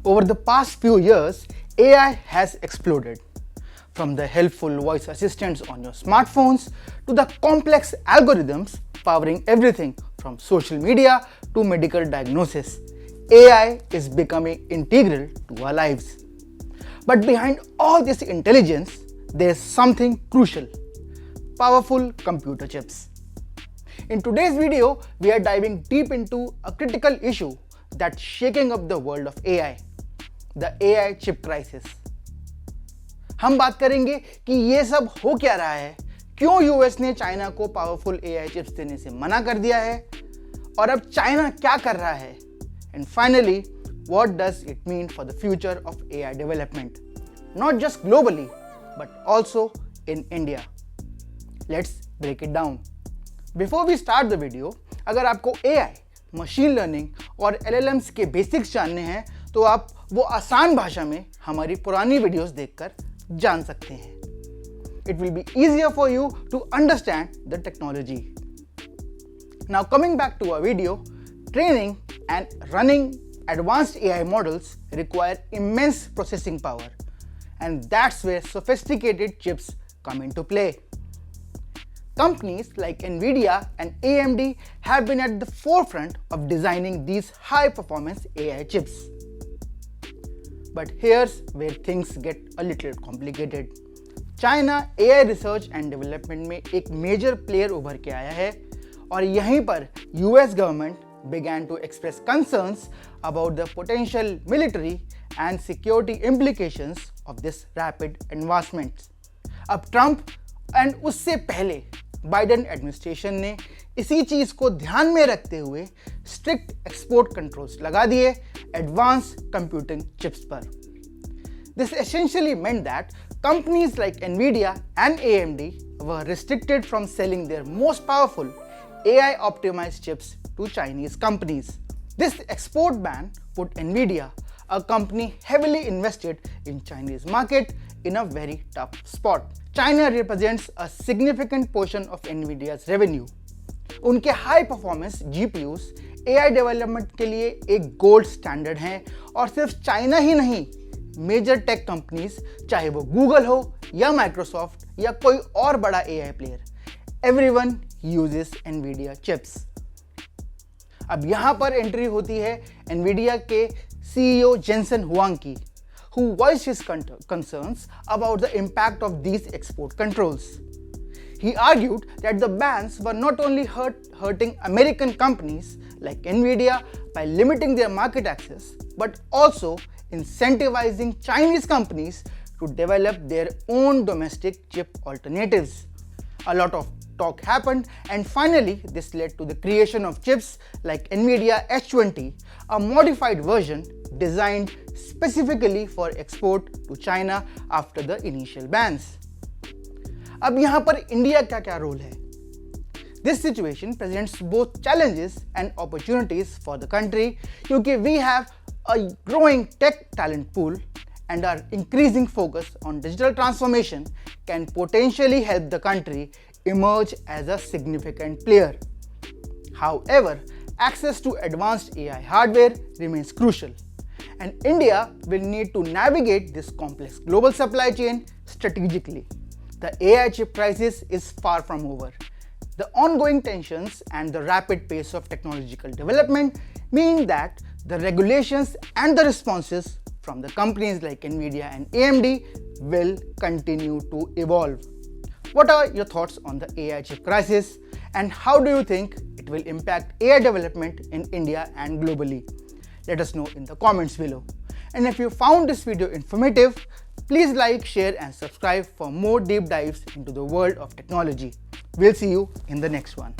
Over the past few years, AI has exploded. From the helpful voice assistants on your smartphones to the complex algorithms powering everything from social media to medical diagnosis, AI is becoming integral to our lives. But behind all this intelligence, there is something crucial: powerful computer chips. In today's video, we are diving deep into a critical issue that's shaking up the world of AI, the AI chip crisis. हम बात करेंगे कि ये सब हो क्या रहा है, क्यों यूएस ने चाइना को पावरफुल एआई चिप्स देने से मना कर दिया है, और अब चाइना क्या कर रहा है, and finally what does it mean for the future of AI development, not just globally but also in India. Let's break it down. Before we start the video, अगर आपको AI, मशीन लर्निंग और LLMs के basics जानने हैं तो आप वो आसान भाषा में हमारी पुरानी वीडियोस देखकर जान सकते हैं. It will be easier for you to understand the technology. Now coming back to our video, training and running advanced AI models require immense processing power, and that's where sophisticated chips come into play. Companies like NVIDIA and AMD have been at the forefront of designing these high-performance AI chips. But here's where things get a little complicated. China AI research and development में एक major player उभर के आया है, और यहीं पर US government began to express concerns about the potential military and security implications of this rapid advancements. अब ट्रंप एंड उससे पहले बाइडेन एडमिनिस्ट्रेशन ने इसी चीज को ध्यान में रखते हुए स्ट्रिक्ट एक्सपोर्ट कंट्रोल्स लगा दिए एडवांस कंप्यूटिंग चिप्स पर. This essentially meant that companies like NVIDIA and AMD were restricted from selling their most powerful AI optimized chips to Chinese companies. This export ban put NVIDIA, a company heavily invested in Chinese market, in a very tough spot. China represents a significant portion of NVIDIA's revenue. उनके high performance GPUs AI development के लिए एक gold standard हैं, और सिर्फ China ही नहीं, major tech companies चाहे वो गूगल हो या माइक्रोसॉफ्ट या कोई और बड़ा AI player, everyone uses NVIDIA chips. अब यहां पर एंट्री होती है NVIDIA के CEO जेंसन हुआंग की, who voiced his concerns about the impact of these export controls. He argued that the bans were not only hurting American companies like NVIDIA by limiting their market access, but also incentivizing Chinese companies to develop their own domestic chip alternatives. A lot of talk happened, and finally this led to the creation of chips like NVIDIA H20, a modified version designed specifically for export to China after the initial bans. अब यहाँ पर India का क्या role है? This situation presents both challenges and opportunities for the country क्योंकि we have a growing tech talent pool, and our increasing focus on digital transformation can potentially help the country emerge as a significant player. However, access to advanced AI hardware remains crucial, and India will need to navigate this complex global supply chain strategically. The AI chip crisis is far from over. The ongoing tensions and the rapid pace of technological development mean that the regulations and the responses from the companies like NVIDIA and AMD will continue to evolve. What are your thoughts on the AI chip crisis, and how do you think it will impact AI development in India and globally? Let us know in the comments below. And if you found this video informative, please like, share and subscribe for more deep dives into the world of technology. We'll see you in the next one.